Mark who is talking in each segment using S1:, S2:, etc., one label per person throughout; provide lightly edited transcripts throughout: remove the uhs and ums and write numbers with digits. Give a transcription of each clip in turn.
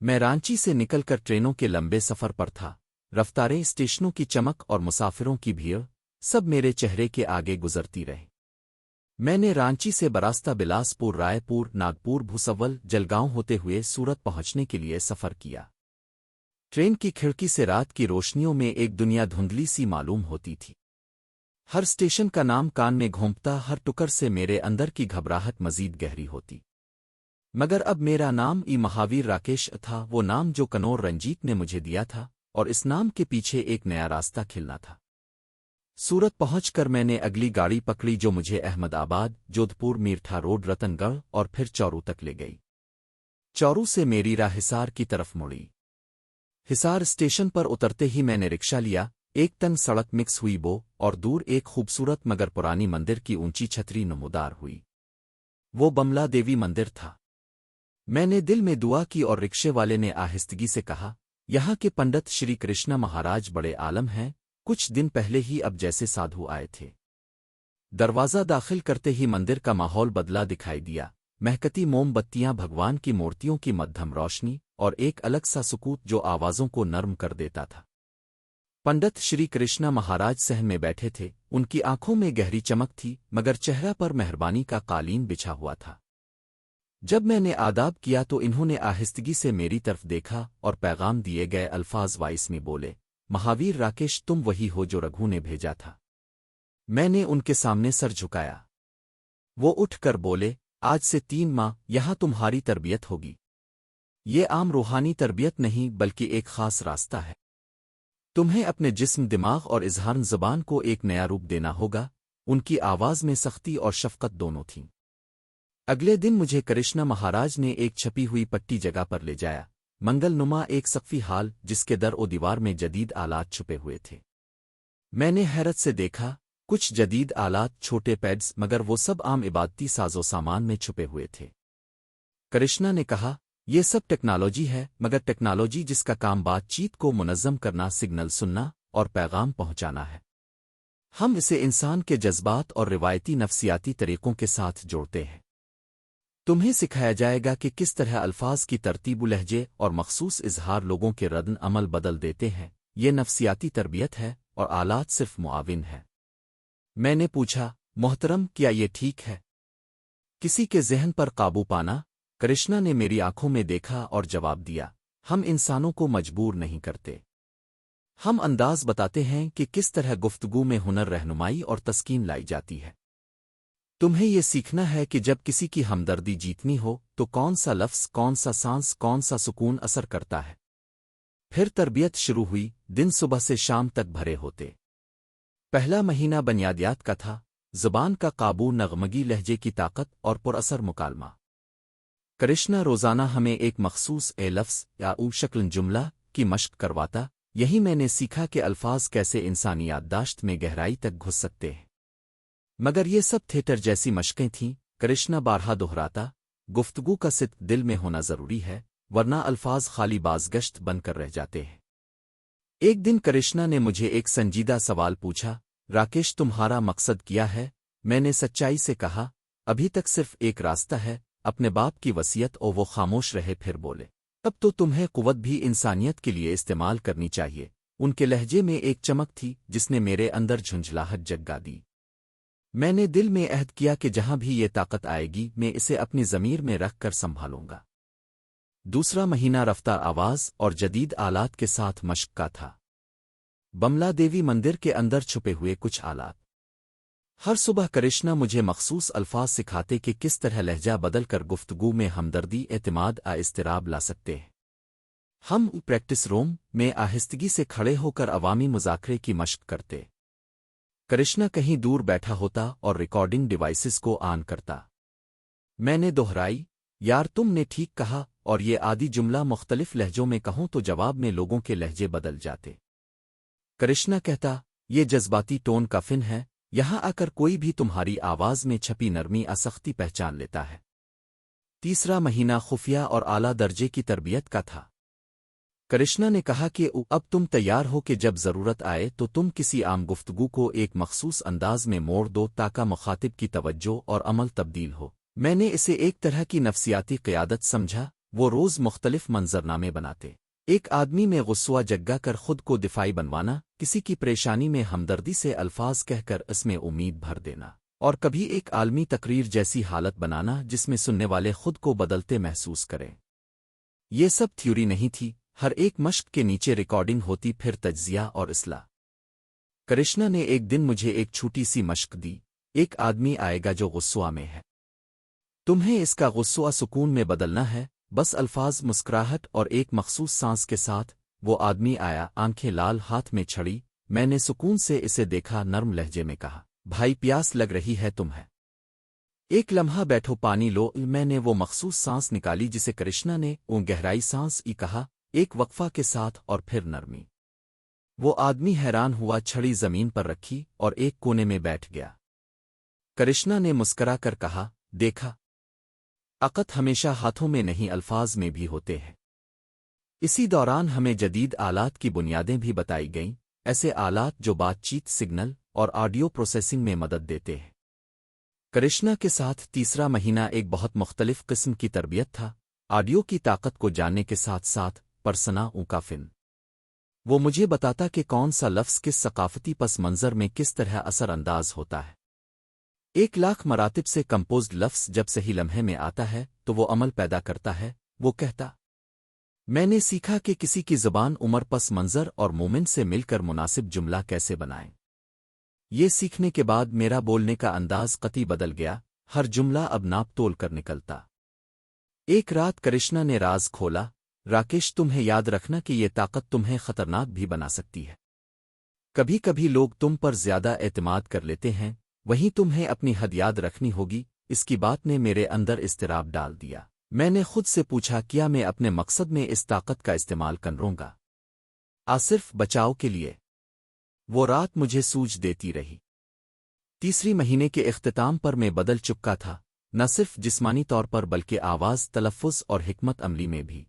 S1: मैं रांची से निकलकर ट्रेनों के लंबे सफर पर था। रफ्तारें, स्टेशनों की चमक और मुसाफिरों की भीड़ सब मेरे चेहरे के आगे गुजरती रही। मैंने रांची से बरास्ता बिलासपुर, रायपुर, नागपुर, भुसवल, जलगांव होते हुए सूरत पहुंचने के लिए सफर किया। ट्रेन की खिड़की से रात की रोशनियों में एक दुनिया धुंधली सी मालूम होती थी। हर स्टेशन का नाम कान में घूमता, हर टुकर से मेरे अंदर की घबराहट मजीद गहरी होती। मगर अब मेरा नाम महावीर राकेश था, वो नाम जो कनौर रंजीत ने मुझे दिया था, और इस नाम के पीछे एक नया रास्ता खिलना था। सूरत पहुंचकर मैंने अगली गाड़ी पकड़ी जो मुझे अहमदाबाद, जोधपुर, मीरठा रोड, रतनगढ़ और फिर चौरू तक ले गई। चौरू से मेरी राह हिसार की तरफ मुड़ी। हिसार स्टेशन पर उतरते ही मैंने रिक्शा लिया। एक तंग सड़क मिक्स हुई बो और दूर एक खूबसूरत मगर पुरानी मंदिर की ऊंची छतरी नमूदार हुई। वो बमला देवी मंदिर था। मैंने दिल में दुआ की और रिक्शे वाले ने आहिस्तगी से कहा, यहाँ के पंडित श्री कृष्णा महाराज बड़े आलम हैं, कुछ दिन पहले ही अब जैसे साधु आए थे। दरवाज़ा दाखिल करते ही मंदिर का माहौल बदला दिखाई दिया। महकती मोमबत्तियां, भगवान की मूर्तियों की मध्यम रोशनी और एक अलग सा सुकूत जो आवाज़ों को नर्म कर देता था। पंडित श्री कृष्णा महाराज सहन में बैठे थे। उनकी आंखों में गहरी चमक थी, मगर चेहरा पर मेहरबानी का कालीन बिछा हुआ था। जब मैंने आदाब किया तो इन्होंने आहिस्तगी से मेरी तरफ देखा और पैगाम दिए गए अल्फाज वाइस में बोले, महावीर राकेश, तुम वही हो जो रघु ने भेजा था। मैंने उनके सामने सर झुकाया। वो उठकर बोले, आज से 3 माह यहां तुम्हारी तरबियत होगी। ये आम रूहानी तरबियत नहीं बल्कि एक खास रास्ता है। तुम्हें अपने जिस्म, दिमाग और इजहार ज़बान को एक नया रूप देना होगा। उनकी आवाज़ में सख्ती और शफकत दोनों थीं। अगले दिन मुझे कृष्णा महाराज ने एक छपी हुई पट्टी जगह पर ले जाया। मंगलनुमा एक सक़फ़ी हाल जिसके दर ओ दीवार में जदीद आलात छुपे हुए थे। मैंने हैरत से देखा, कुछ जदीद आलात, छोटे पैड्स, मगर वो सब आम इबादती साजो सामान में छुपे हुए थे। कृष्णा ने कहा, ये सब टेक्नोलॉजी है, मगर टेक्नोलॉजी जिसका काम बातचीत को मुनज़्ज़म करना, सिग्नल सुनना और पैगाम पहुंचाना है। हम इसे इंसान के जज्बात और रिवायती नफ्सियाती तरीकों के साथ जोड़ते हैं। तुम्हें सिखाया जाएगा कि किस तरह अल्फाज की तरतीब, लहजे और मखसूस इजहार लोगों के रद्न अमल बदल देते हैं। ये नफ्सियाती तरबियत है और आलात सिर्फ मुआविन है। मैंने पूछा, मोहतरम, क्या ये ठीक है? किसी के ज़हन पर काबू पाना? कृष्णा ने मेरी आंखों में देखा और जवाब दिया, हम इंसानों को मजबूर नहीं करते। हम अंदाज बताते हैं कि किस तरह गुफ्तगू में हुनर, रहनुमाई और तस्कीन लाई जाती है। तुम्हें यह सीखना है कि जब किसी की हमदर्दी जीतनी हो तो कौन सा लफ्ज़, कौन सा सांस, कौन सा सुकून असर करता है। फिर तरबियत शुरू हुई। दिन सुबह से शाम तक भरे होते। पहला महीना बुनियादियात का था। ज़ुबान का काबू, नगमगी लहजे की ताकत और पुरअसर मुकालमा। कृष्णा रोज़ाना हमें एक मखसूस लफ्ज़ या शक्ल जुमला की मशक करवाता। यही मैंने सीखा कि अल्फाज कैसे इंसानी याददाश्त में गहराई तक घुस सकते हैं। मगर ये सब थिएटर जैसी मशकें थीं। कृष्णा बारहा दोहराता, गुफ्तगू का सिद्क़ दिल में होना ज़रूरी है, वरना अल्फाज खाली बाज़गश्त बनकर रह जाते हैं। एक दिन कृष्णा ने मुझे एक संजीदा सवाल पूछा, राकेश, तुम्हारा मकसद क्या है? मैंने सच्चाई से कहा, अभी तक सिर्फ एक रास्ता है, अपने बाप की वसीयत। और वो खामोश रहे। फिर बोले, तब तो तुम्हें कुव्वत भी इंसानियत के लिए इस्तेमाल करनी चाहिए। उनके लहजे में एक चमक थी जिसने मेरे अंदर झुंझलाहट जगा दी। मैंने दिल में अहद किया कि जहां भी ये ताकत आएगी मैं इसे अपनी ज़मीर में रख कर संभालूंगा। दूसरा महीना रफ्तार, आवाज़ और जदीद आलात के साथ मशक का था। बमला देवी मंदिर के अंदर छुपे हुए कुछ आलात। हर सुबह कृष्णा मुझे मखसूस अल्फाज सिखाते कि किस तरह लहजा बदल कर गुफ्तगू में हमदर्दी, एतमाद आ इस्तिराब ला सकते हैं। हम प्रैक्टिस रूम में आहिस्तगी से खड़े होकर अवामी मुज़ाकरे की मशक करते। कृष्णा कहीं दूर बैठा होता और रिकॉर्डिंग डिवाइसेस को ऑन करता। मैंने दोहराई, यार तुमने ठीक कहा, और ये आदि जुमला मुख्तलिफ लहजों में कहूं तो जवाब में लोगों के लहजे बदल जाते। कृष्णा कहता, ये जज्बाती टोन का फिन है, यहां आकर कोई भी तुम्हारी आवाज में छपी नरमी, असख्ती पहचान लेता है। तीसरा महीना खुफिया और आला दर्जे की तरबियत का था। कृष्णा ने कहा कि अब तुम तैयार हो कि जब ज़रूरत आए तो तुम किसी आम गुफ्तगू को एक मखसूस अंदाज में मोड़ दो ताकि मुखातिब की तवज्जो और अमल तब्दील हो। मैंने इसे एक तरह की नफ्सियाती क़ियादत समझा, وہ روز مختلف منظرنامے بناتے۔ ایک آدمی میں غصہ جگا کر خود کو دفاعی بنوانا، کسی کی پریشانی میں ہمدردی سے الفاظ کہہ کر اس میں امید بھر دینا، اور کبھی ایک عالمی تقریر جیسی حالت بنانا جس میں سننے والے خود کو بدلتے محسوس کریں۔ یہ سب تھیوری نہیں تھی، ہر ایک مشق کے نیچے ریکارڈنگ ہوتی، پھر تجزیہ اور اصلاح۔ کرشنا نے ایک دن مجھے ایک چھوٹی سی مشق دی۔ ایک آدمی آئے گا جو غصہ میں ہے، تمہیں اس کا غصہ سکون میں بدلنا ہے، بس الفاظ، مسکراہٹ اور ایک مخصوص سانس کے ساتھ۔ وہ آدمی آیا، آنکھیں لال، ہاتھ میں چھڑی۔ میں نے سکون سے اسے دیکھا، نرم لہجے میں کہا، بھائی پیاس لگ رہی ہے تمہیں؟ ایک لمحہ بیٹھو، پانی لو۔ میں نے وہ مخصوص سانس نکالی جسے کرشنا نے اون گہرائی سانس ای کہا، ایک وقفہ کے ساتھ، اور پھر نرمی۔ وہ آدمی حیران ہوا، چھڑی زمین پر رکھی اور ایک کونے میں بیٹھ گیا۔ کرشنا نے مسکرا کر کہا، دیکھا، عقل ہمیشہ ہاتھوں میں نہیں، الفاظ میں بھی ہوتے ہیں۔ اسی دوران ہمیں جدید آلات کی بنیادیں بھی بتائی گئیں، ایسے آلات جو بات چیت، سگنل اور آڈیو پروسیسنگ میں مدد دیتے ہیں۔ کرشنا کے ساتھ تیسرا مہینہ ایک بہت مختلف قسم کی تربیت تھا، آڈیو کی طاقت کو جاننے کے ساتھ ساتھ پرسناؤں کا فن۔ وہ مجھے بتاتا کہ کون سا لفظ کس ثقافتی پس منظر میں کس طرح اثر انداز ہوتا ہے۔ 1,00,000 مراتب سے کمپوزڈ لفظ جب صحیح لمحے میں آتا ہے تو وہ عمل پیدا کرتا ہے، وہ کہتا۔ میں نے سیکھا کہ کسی کی زبان عمر، پس منظر اور مومنٹ سے مل کر مناسب جملہ کیسے بنائیں۔ یہ سیکھنے کے بعد میرا بولنے کا انداز قطعی بدل گیا، ہر جملہ اب ناپ تول کر نکلتا۔ ایک رات کرشنا نے راز کھولا، راکیش، تمہیں یاد رکھنا کہ یہ طاقت تمہیں خطرناک بھی بنا سکتی ہے۔ کبھی کبھی لوگ تم پر زیادہ اعتماد کر لیتے ہیں، وہیں تمہیں اپنی حد یاد رکھنی ہوگی۔ اس کی بات نے میرے اندر اضطراب ڈال دیا۔ میں نے خود سے پوچھا، کیا میں اپنے مقصد میں اس طاقت کا استعمال کروں گا؟ صرف بچاؤ کے لیے؟ وہ رات مجھے سوج دیتی رہی۔ تیسری مہینے کے اختتام پر میں بدل چکا تھا، نہ صرف جسمانی طور پر بلکہ آواز، تلفظ اور حکمت عملی میں بھی۔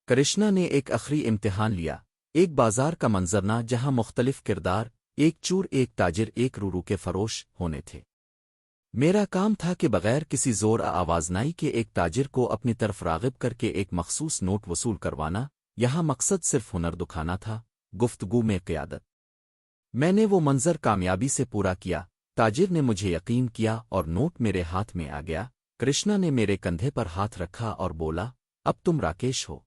S1: کرشنا نے ایک آخری امتحان لیا، ایک بازار کا منظرنہ جہاں مختلف کردار، ایک چور، ایک تاجر، ایک رورو کے فروش ہونے تھے۔ میرا کام تھا کہ بغیر کسی زور آوازنائی کے ایک تاجر کو اپنی طرف راغب کر کے ایک مخصوص نوٹ وصول کروانا۔ یہاں مقصد صرف ہنر دکھانا تھا، گفتگو میں قیادت۔ میں نے وہ منظر کامیابی سے پورا کیا، تاجر نے مجھے یقین کیا اور نوٹ میرے ہاتھ میں آ گیا۔ کرشنا نے میرے کندھے پر ہاتھ رکھا اور بولا، اب تم راکیش ہو۔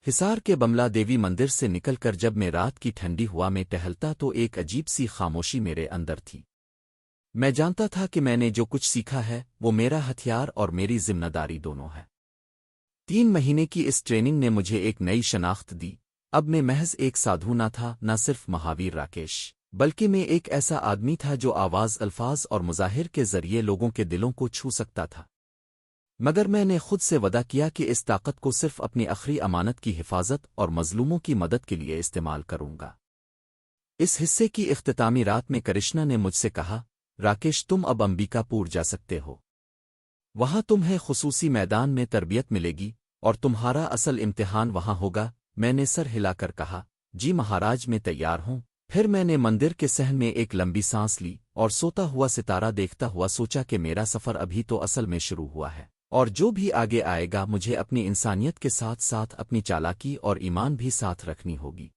S1: حصار کے بملا دیوی مندر سے نکل کر جب میں رات کی ٹھنڈی ہوا میں ٹہلتا تو ایک عجیب سی خاموشی میرے اندر تھی۔ میں جانتا تھا کہ میں نے جو کچھ سیکھا ہے وہ میرا ہتھیار اور میری ذمہ داری دونوں ہے۔ 3 مہینے کی اس ٹریننگ نے مجھے ایک نئی شناخت دی۔ اب میں محض ایک سادھو نہ تھا، نہ صرف مہاویر راکیش، بلکہ میں ایک ایسا آدمی تھا جو آواز، الفاظ اور مظاہر کے ذریعے لوگوں کے دلوں کو چھو سکتا تھا۔ مگر میں نے خود سے وعدہ کیا کہ اس طاقت کو صرف اپنی آخری امانت کی حفاظت اور مظلوموں کی مدد کے لیے استعمال کروں گا۔ اس حصے کی اختتامی رات میں کرشنا نے مجھ سے کہا، راکیش، تم اب امبیکا پور جا سکتے ہو۔ وہاں تمہیں خصوصی میدان میں تربیت ملے گی اور تمہارا اصل امتحان وہاں ہوگا۔ میں نے سر ہلا کر کہا، جی مہاراج، میں تیار ہوں۔ پھر میں نے مندر کے صحن میں ایک لمبی سانس لی اور سوتا ہوا ستارہ دیکھتا ہوا سوچا کہ میرا سفر ابھی تو اصل میں شروع ہوا ہے، اور جو بھی آگے آئے گا مجھے اپنی انسانیت کے ساتھ ساتھ اپنی چالاکی اور ایمان بھی ساتھ رکھنی ہوگی۔